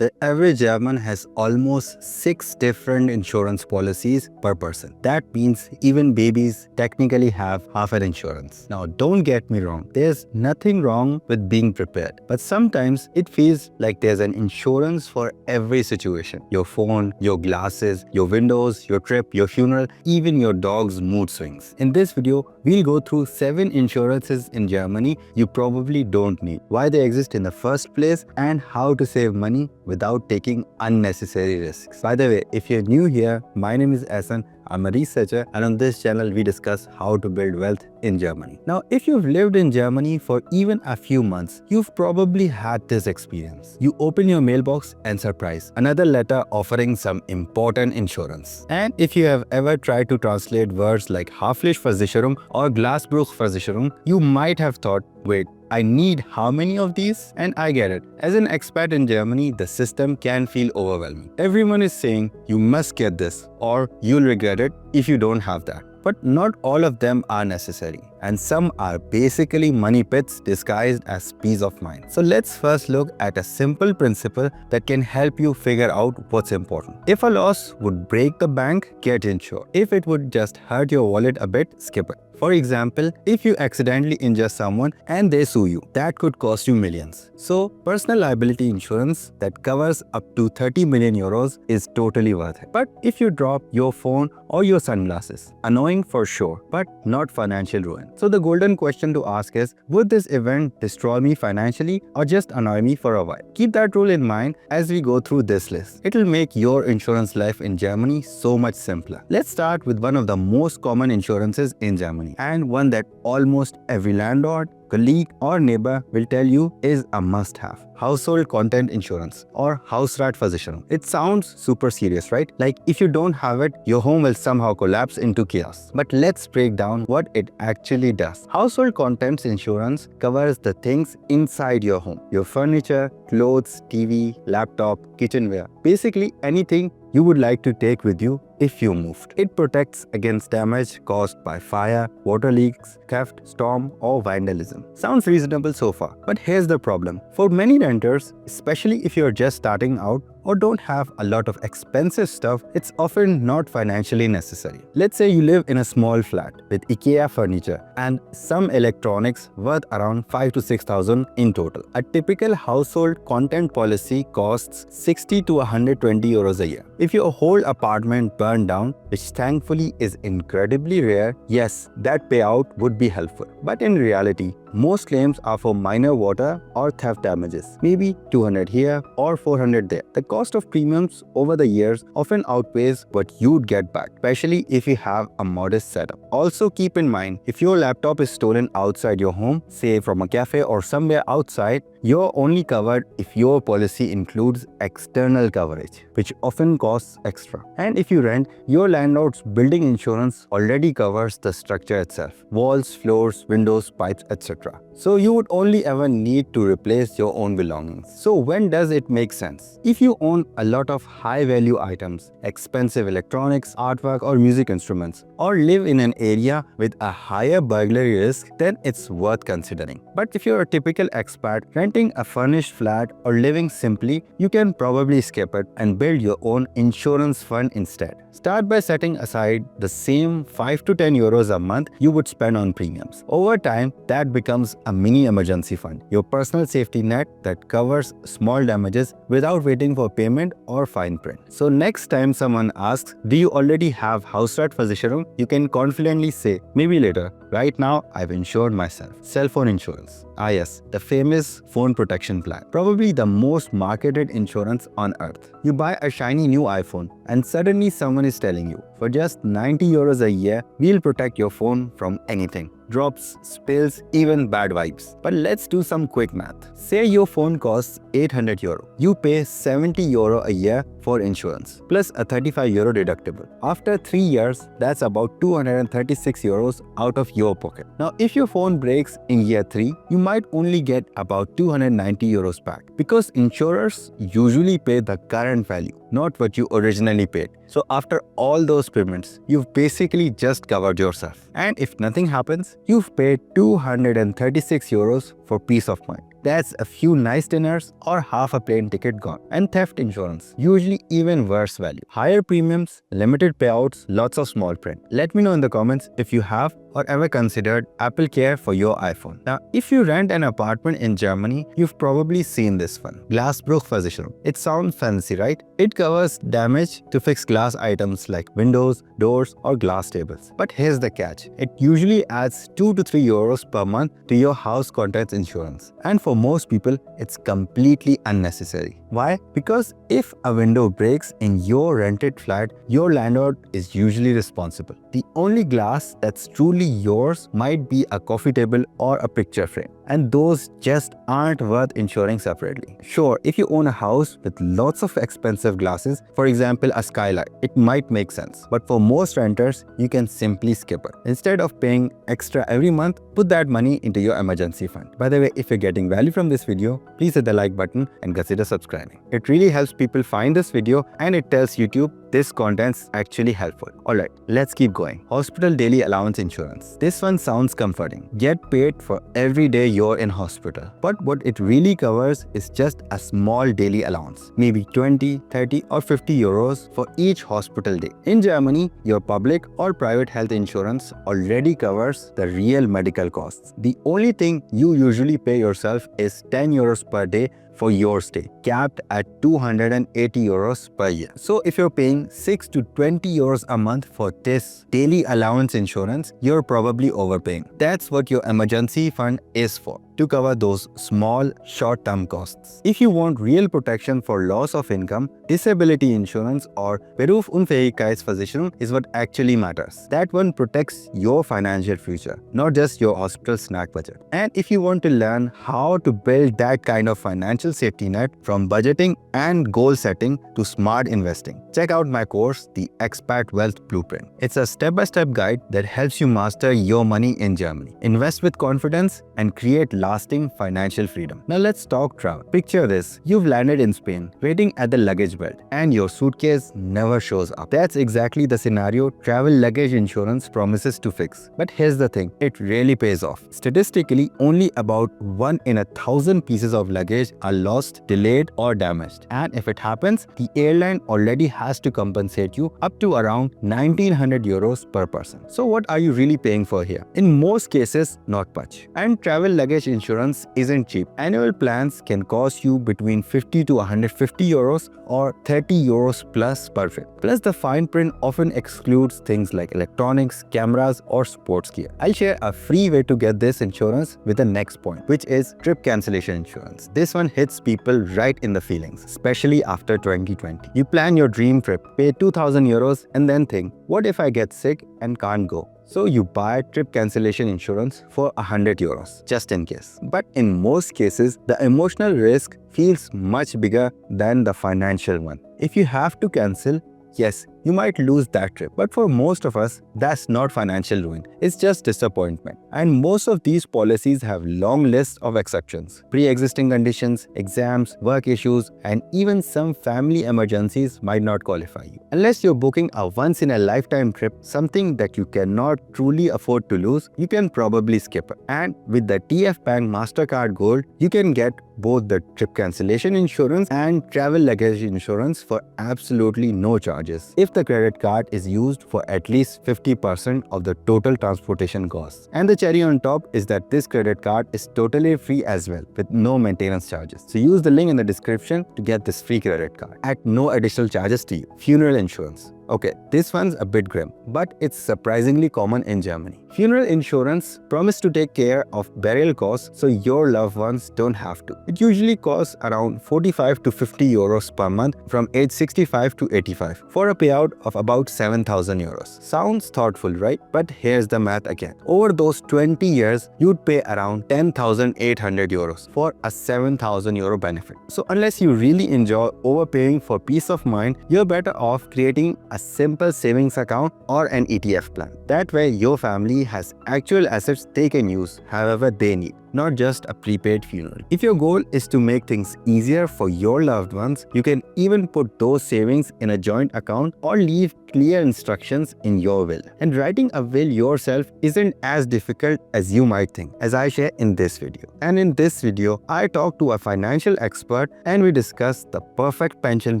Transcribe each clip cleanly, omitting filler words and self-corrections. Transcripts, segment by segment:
The average German has almost 6 different insurance policies per person. That means even babies technically have half an insurance. Now, don't get me wrong, there's nothing wrong with being prepared, but sometimes it feels like there's an insurance for every situation. Your phone, your glasses, your windows, your trip, your funeral, even your dog's mood swings. In this video, we'll go through 7 insurances in Germany you probably don't need, why they exist in the first place, and how to save money without taking unnecessary risks. By the way, if you're new here, my name is Ehsan. I'm a researcher, and on this channel we discuss how to build wealth in Germany. Now, if you've lived in Germany for even a few months, you've probably had this experience. You open your mailbox and surprise, another letter offering some important insurance. And if you have ever tried to translate words like Haftpflichtversicherung or Glasbruchversicherung, you might have thought, wait, I need how many of these? And I get it. As an expat in Germany, the system can feel overwhelming. Everyone is saying you must get this or you'll regret it if you don't have that. But not all of them are necessary, and some are basically money pits disguised as peace of mind. So let's first look at a simple principle that can help you figure out what's important. If a loss would break the bank, get insured. If it would just hurt your wallet a bit, skip it. For example, if you accidentally injure someone and they sue you, that could cost you millions. So, personal liability insurance that covers up to 30 million euros is totally worth it. But if you drop your phone or your sunglasses, annoying for sure, but not financial ruin. So the golden question to ask is, would this event destroy me financially or just annoy me for a while? Keep that rule in mind as we go through this list. It will make your insurance life in Germany so much simpler. Let's start with one of the most common insurances in Germany, and one that almost every landlord, colleague or neighbor will tell you is a must-have. Household content insurance or Hausratversicherung. It sounds super serious, right? Like if you don't have it, your home will somehow collapse into chaos. But let's break down what it actually does. Household contents insurance covers the things inside your home. Your furniture, clothes, TV, laptop, kitchenware. Basically anything you would like to take with you if you moved. It protects against damage caused by fire, water leaks, theft, storm, or vandalism. Sounds reasonable so far, but here's the problem. For many renters, especially if you're just starting out or don't have a lot of expensive stuff, it's often not financially necessary. Let's say you live in a small flat with IKEA furniture and some electronics worth around 5 to 6,000 in total. A typical household content policy costs 60 to 120 euros a year. If your whole apartment burned down, which thankfully is incredibly rare, yes, that payout would be helpful. But in reality, most claims are for minor water or theft damages, maybe 200 here or 400 there. The cost of premiums over the years often outweighs what you'd get back, especially if you have a modest setup. Also keep in mind, if your laptop is stolen outside your home, say from a cafe or somewhere outside, you're only covered if your policy includes external coverage, which often costs extra. And if you rent, your landlord's building insurance already covers the structure itself: walls, floors, windows, pipes, etc. So you would only ever need to replace your own belongings. So when does it make sense? If you own a lot of high-value items, expensive electronics, artwork or music instruments, or live in an area with a higher burglary risk, then it's worth considering. But if you're a typical expat, renting a furnished flat or living simply, you can probably skip it and build your own insurance fund instead. Start by setting aside the same 5 to 10 euros a month you would spend on premiums. Over time, that becomes a mini emergency fund, your personal safety net that covers small damages without waiting for payment or fine print. So next time someone asks, do you already have Hausratversicherung? You can confidently say, maybe later. Right now, I've insured myself. Cell phone insurance. Ah yes, the famous phone protection plan. Probably the most marketed insurance on earth. You buy a shiny new iPhone and suddenly someone is telling you, for just 90 euros a year, we'll protect your phone from anything. Drops, spills, even bad vibes. But let's do some quick math. Say your phone costs 800 euro. You pay 70 euro a year for insurance, plus a 35 euro deductible. After 3 years, that's about 236 euros out of your pocket. Now, if your phone breaks in year 3, you might only get about 290 euros back, because insurers usually pay the current value, not what you originally paid. So after all those payments, you've basically just covered yourself. And if nothing happens, you've paid 236 euros for peace of mind. That's a few nice dinners or half a plane ticket gone. And theft insurance, usually even worse value. Higher premiums, limited payouts, lots of small print. Let me know in the comments if you have or ever considered Apple Care for your iPhone. Now, if you rent an apartment in Germany, you've probably seen this one. Glasbruchversicherung. It sounds fancy, right? It covers damage to fixed glass items like windows, doors, or glass tables. But here's the catch. It usually adds 2 to 3 euros per month to your house contents insurance. And for most people, it's completely unnecessary. Why? Because if a window breaks in your rented flat, your landlord is usually responsible. The only glass that's truly yours might be a coffee table or a picture frame, and those just aren't worth insuring separately. Sure, if you own a house with lots of expensive glasses, for example a skylight, it might make sense. But for most renters, you can simply skip it. Instead of paying extra every month, put that money into your emergency fund. By the way, if you're getting value from this video, please hit the like button and consider subscribing. It really helps people find this video and it tells YouTube this content's actually helpful. Alright, let's keep going. Hospital daily allowance insurance. This one sounds comforting. Get paid for every day you're in hospital. But what it really covers is just a small daily allowance. Maybe 20, 30 or 50 euros for each hospital day. In Germany, your public or private health insurance already covers the real medical costs. The only thing you usually pay yourself is 10 euros per day for your stay, capped at 280 euros per year. So if you're paying 6 to 20 euros a month for this daily allowance insurance, you're probably overpaying. That's what your emergency fund is for, to cover those small, short-term costs. If you want real protection for loss of income, disability insurance or Berufsunfähigkeitsversicherung is what actually matters. That one protects your financial future, not just your hospital snack budget. And if you want to learn how to build that kind of financial safety net, from budgeting and goal setting to smart investing, check out my course, The Expat Wealth Blueprint. It's a step-by-step guide that helps you master your money in Germany, invest with confidence, and create lasting financial freedom. Now let's talk travel. Picture this: you've landed in Spain, waiting at the luggage belt, and your suitcase never shows up. That's exactly the scenario travel luggage insurance promises to fix. But here's the thing, it really pays off. Statistically, only about 1 in 1,000 pieces of luggage are lost, delayed, or damaged. And if it happens, the airline already has to compensate you up to around 1,900 euros per person. So what are you really paying for here? In most cases, not much. And travel luggage insurance isn't cheap. Annual plans can cost you between 50 to 150 euros or 30 euros plus per trip. Plus, the fine print often excludes things like electronics, cameras, or sports gear. I'll share a free way to get this insurance with the next point, which is trip cancellation insurance. This one hits people right in the feelings, especially after 2020. You plan your dream trip, pay 2,000 euros, and then think, what if I get sick and can't go? So you buy trip cancellation insurance for 100 euros, just in case. But in most cases, the emotional risk feels much bigger than the financial one. If you have to cancel, yes, you might lose that trip. But for most of us, that's not financial ruin. It's just disappointment. And most of these policies have long lists of exceptions. Pre-existing conditions, exams, work issues, and even some family emergencies might not qualify you. Unless you're booking a once-in-a-lifetime trip, something that you cannot truly afford to lose, you can probably skip it. And with the TF Bank MasterCard Gold, you can get both the trip cancellation insurance and travel luggage insurance for absolutely no charges, if the credit card is used for at least 50% of the total transportation costs. And the cherry on top is that this credit card is totally free as well, with no maintenance charges. So use the link in the description to get this free credit card at no additional charges to you. Funeral insurance. Okay, this one's a bit grim, but it's surprisingly common in Germany. Funeral insurance promises to take care of burial costs so your loved ones don't have to. It usually costs around 45 to 50 euros per month from age 65 to 85 for a payout of about 7,000 euros. Sounds thoughtful, right? But here's the math again. Over those 20 years, you'd pay around 10,800 euros for a 7,000 euro benefit. So unless you really enjoy overpaying for peace of mind, you're better off creating a simple savings account or an ETF plan. That way, your family has actual assets they can use however they need, not just a prepaid funeral. If your goal is to make things easier for your loved ones, you can even put those savings in a joint account or leave clear instructions in your will. And writing a will yourself isn't as difficult as you might think, as I share in this video. And in this video, I talk to a financial expert and we discuss the perfect pension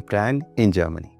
plan in Germany.